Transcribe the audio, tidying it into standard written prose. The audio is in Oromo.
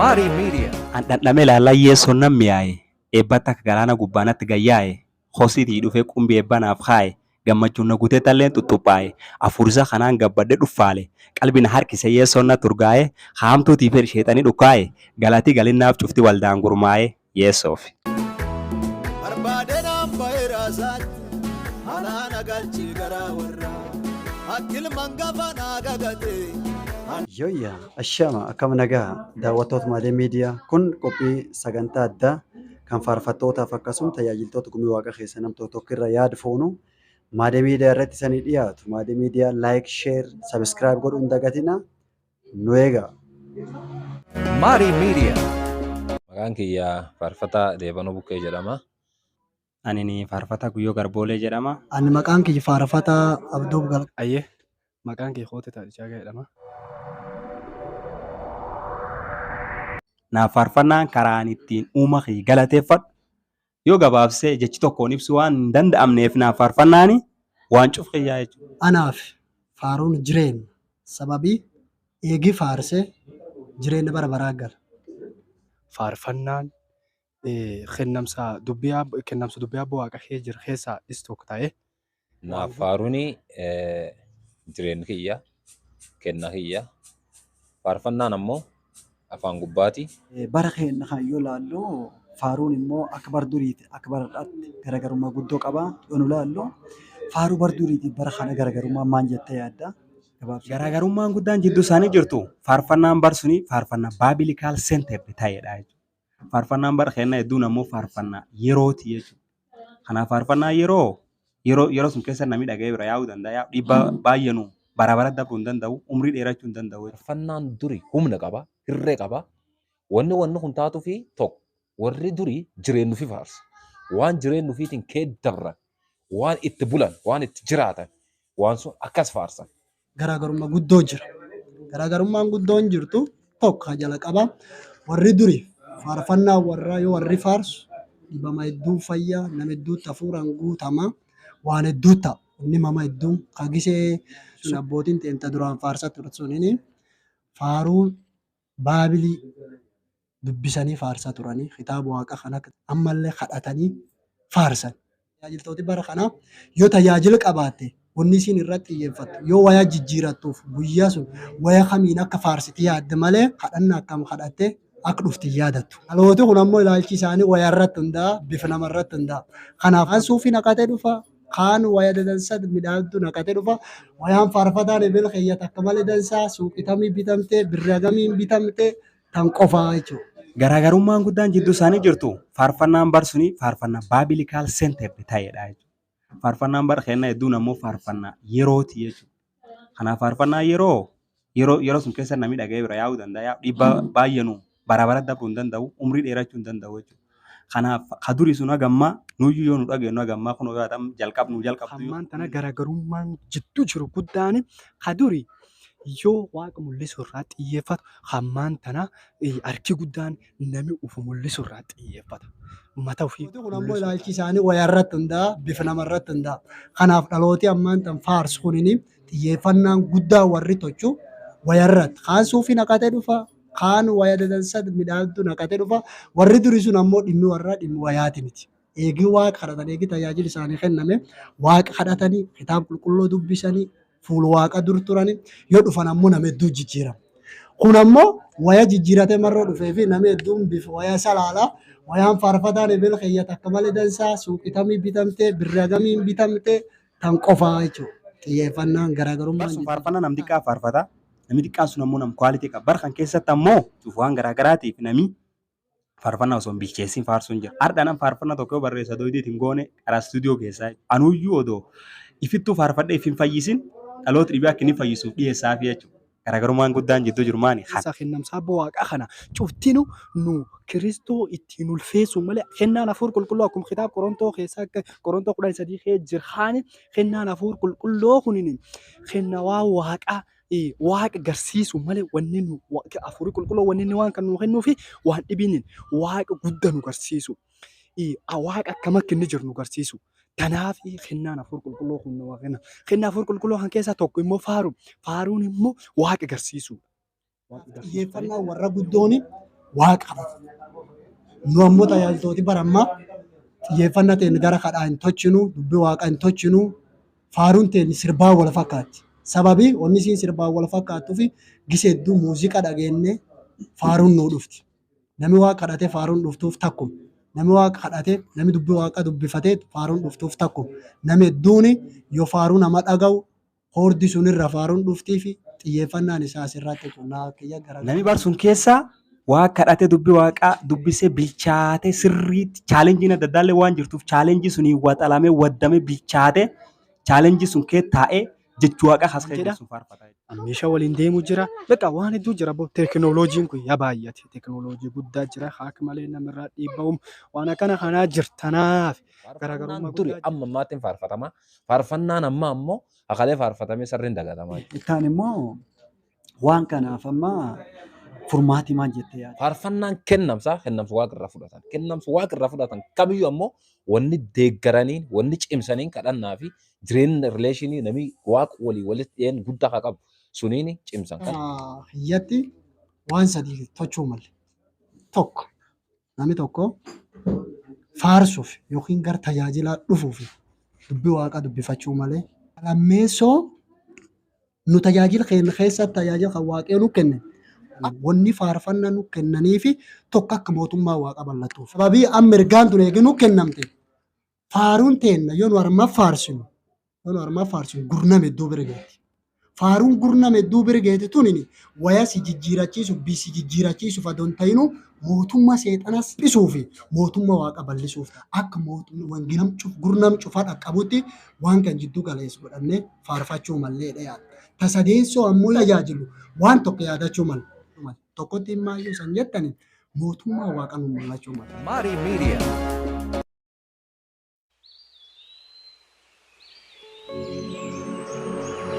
Mari Media. An dhandhame ilaalaa yeessoon nan mi'aaye. Eebbata akka galaana gubbaanatti gayyaa'e. Hosiitii dhufee qumbii eebbanaaf kaaye. Gammachuun na gutee talleen tuttuphaaye. Afuurisa kanaan gabbadde dhuffaale. Qalbii na harkise yeessoon na turgaa'e. Haamtuutii fi sheexanii dhukkaaye. Galatii galinnaaf cufti waldaan gurmaa'e. Yeessoof. Barbaadeenaan baay'iraasaatti halaana galchii garaa warraa akkilman gaafa naa gagatee. Yoyya ashama akkam nagaa daawwattoota Maalee Miidiyaa kun qophii sagantaa addaa kan faarfattootaaf akkasumas tajaajiltoota gumii waaqa keessa nam tokko irra yaada foonu Maalee Miidiyaa irratti isanii dhiyaatu. Maalee Miidiyaa laayik, sheer, sabiskiraayib godhuun dagatina nu eegaa. Mari Media. Maqaan kiyyaa Faarfataa Deebanuu Bukkee jedhama. Ani faarfataa Guyyoo Garboolee jedhama. Ani maqaan kiyya Faarfataa Abduu Gal. Ayyee maqaan kiyya Hoote Taadichaa jedhama. Naaf faarfannaan karaan ittiin uuma kee galateeffadhu. Yoo gabaabsee jechi tokkoon ibsu waan hin danda'amneef naaf faarfannaani waan cuuf kiyyaa jechuudha. Anaaf faaruun jireenya sababii eegi faarsee jireenya bara baraa gala. Faarfannaan kennamsa dubbii abbaa waaqa kee jira keessaa is tokko ta'ee. Naaf faaruuni jireenya kiyya, kenna kiyya. Faarfannaan ammoo afaan gubbaati. Bara keenya kan yoo ilaallu faaruun immoo akka bara duriiti akka bara dhatti garaagarummaa guddoo qaba. Yoo nu ilaallu faaruu bara duriiti bara kana garaagarummaa maal jettee yaadda? Garaagarummaan guddaan jidduu isaanii jirtu faarfannaan bar suni faarfannaa baabilikaal seenteerdi ta'edha jechuudha. Faarfannaan bara keenya hedduun ammoo faarfannaa yerooti jechuudha. Kanaaf faarfannaa yeroo sun keessa namni dhaga'ee bira yaa'uu danda'a. Dhiibbaa baay'eenuu bara bara darbuu hin danda'u, umrii dheerachuu hin danda'u. Faarfannaan duri humna qaba, hirree qaba. Wanni kun taatuu fi tokko warri durii jireenyu fi faarsa. Waan jireenyu fiitiin kee dabran, waan itti bulan, waan itti jiraatan, waan sun akkas faarsan. Garaagarummaa guddoo jira. Garaagarummaan guddoon jirtu tokko jala qaba. Warri durii faarfannaa warraa yoo warri faarsu dhibama hedduu fayyaa nama hedduutti hafuuraan guutama waan hedduu ta'a. Inni mama hedduun kagisee sun abbootiin teenta duraan faarsaa ture suniin faaruun baabilii dubbisanii faarsaa turanii kitaaba waaqa kana ammallee kadhatanii faarsan. Tajaajiltooti bara kanaa yoo tajaajila qabaatte wanni isin irratti xiyyeeffattu yoo wayaa jijjiirattuuf guyyaa sun wayaa kamiin akka faarsiti yaadde malee kadhannaa akkam kadhatte akka dhufti yaadattu. Dhalooti kun ammoo ilaalchi isaanii wayaa irratti hundaa'a bifa nama irratti hundaa'a. Kanaaf kan suufii naqatee dhufa kaan wayaa dadansaa midhaagdu naqatee dhufa wayaan faarfataan ebel keeyyata akka malee dansaa suuqitamii bitamtee birragamiin bitamtee tan qofaa jechuudha. Garaagarummaan guddaan jidduu isaanii jirtu faarfannaan bar suni faarfannaa baabilikaal seenteerdi ta'edha jechuudha. Faarfannaan bara keenya hedduun ammoo faarfannaa yerooti jechuudha. Kanaaf faarfannaa yeroo sun keessa namni dhaga'ee bira yaa'uu danda'a. Dhiibbaa baay'eenuu bara bara darbuu hin danda'u, umrii dheerachuu hin danda'u jechuudha. Kanaaf kadurii sun hagammaa nuyyuu yoo nu dhageenyu hagammaa kun jalqabnu. Hammaan tana garaagarummaan jidduu jiru guddaan kadurii yoo waaqa mul'isuu irraa xiyyeeffatu hammaan tana harki guddaan namni ufu mul'isuu irraa xiyyeeffata. Mata ofii. Kun ammoo ilaalchi isaanii wayaa irratti hundaa'a bifa nama irratti hundaa'a. Kanaaf dhalooti ammaan tan faarsu kunini xiyyeeffannaan guddaa warri tochu wayaa irratti kaan suufii naqatee dhufa kaan wayaa dadansaa midhaagdu naqatee dhufa warri durii sun ammoo dhimmi warraa dhimmi wayaati miti. Eegii waaqa kadhatan eegii tajaajila isaanii kenname waaqa kadhatanii kitaaba qulqulluu dubbisanii fuula waaqa dur turanii yoo dhufan ammoo nama hedduu jijjiirama. Kun ammoo wayaa jijjiiratee marroo dhufee fi nama hedduun bifa wayaa salaalaa wayaan faarfataan ebel keeyyata akka malee dansaa suuqitamii bitamtee birragamiin bitamtee tan qofaa jechuudha. Xiyyeeffannaan garaagarummaan jiru. Faarfannaa namni xiqqaa faarfata. Namni xiqqaan sun ammoo nam kwaalitii qaba. Bara kan keessatti ammoo waan garaagaraatiif namni faarfannaa osoo hin bilcheessin faarsuun jira. Har'a nam faarfannaa tokko yoo barreessa dooyitiin goone karaa istuudiyoo keessaa anuyyuu odoo ifittuu faarfadhee if hin fayyisin dhaloota dhibee akka inni fayyisuuf dhiyeessaaf jechuudha. Garaagarummaan guddaan jidduu jiru maali? Kennamsa abbaa waaqaa kana cuftinu nu Kiristoo ittiin ulfeessu malee kennaan hafuura qulqulluu akkuma kitaaba Qorontoo keessaa akka Qorontoo 13 keessa jirhaan kennaan hafuura qulqulluu kunin kenna waa waaqaa waaqa garsiisu malee wanni nu hafuura qulqulluu wanni inni waan kan nu kennuu fi waan dhibiin waaqa guddaa nu garsiisu. Waaqa akkam akka inni jiru nu garsiisu. Kanaaf kennaan hafuura qulqulluu kun nama kenna. Kennaan hafuura qulqulluu kan keessaa tokko immoo faaru. Faaruun immoo waaqa garsiisu. Xiyyeeffannaa warra guddoon waaqa qabata. Nu ammoo tajaajiltooti bara ammaa xiyyeeffannaa ta'een gara kadhaa hin tochinu, dubbii waaqaa hin tochinu, faaruun ta'een sirbaa wal fakkaatti. Sababii wanni isiin sirbaa wal fakkaattuu fi gisee hedduu muuziqaa dhageenye faaruun nuu dhufti. Namni waaqa kadhatee faaruun dhuftuuf takkuma. Namni waaqa kadhatee namni dubbii waaqaa dubbifatee faaruun dhuftuuf takkuma. Namni hedduun yoo faaruu nama dhaga'u hoordi sunirra faaruun dhuftii fi xiyyeeffannaan isaa asirratti qonnaa kiyya gara. Namni barsuun keessaa waaqa kadhatee dubbii waaqaa dubbisee bilchaatee sirriitti chaalenjiin adda addaallee waan jirtuuf chaalenjii sunii waxalamee waddamee bilchaatee chaalenjii sun kee taa'ee jechuu waaqa haasa'ee sun faarfata. Meeshaa waliin deemu jira. Beekaa waan hedduu jira. Teekinooloojiin kun yaa baay'ate. Teekinooloojii guddaa jira. Haaka malee namarraa dhiibba'uun waan akkana kanaa jirtanaaf garaagarummaa Duri amma ammaatiin faarfatama. Faarfannaan amma ammoo hakalee faarfatamee sarriin dagatamaa. Ittaan immoo waan kanaaf amma furmaati maal jettee yaadda? Faarfannaan kennamsa waaqa irraa fudhatan. Kennamsa waaqa irraa fudhatan kamiyyuu ammoo wanni deeggaraniin wanni cimsaniin kadhannaa fi jireenya rileeshinii namni waaqa walii walitti dhiyeen guddaa haa qabu. Suniin cimsan kan. Hiyyatti waan sadii tochuu malee. Tokko namni tokko faarsuuf yookiin gara tajaajilaa dhufuuf dubbii waaqaa dubbifachuu malee. Lammeessoo nu tajaajila keenya keessatti tajaajila kan waaqee nu kenne wanni faarfannaa nu kennanii fi tokko akka mootummaa waaqa bal'atuuf. Sababii amma ergaan tun eegi nu kennamte faaruun teenna yoo nu harma faarsinu gurname iddoo bira geeti. Faaruun gurname iddoo bira geeti tunini waya si jijjiirachiisu bisi jijjiirachiisuuf adoon ta'inu mootummaa seexanas dhisuu fi mootummaa waaqa bal'isuuf akka wanginam gurnam cufaa dhaqqabutti waan kan jidduu galeessu godhannee faarfachuu mallee dhiyaata. Tasadeessoo ammoo tajaajilu waan tokko yaadachuu malu. Tokkotti himaayyuu san jettani mootummaa waaqa nu mul'achuu malu. Mari Media.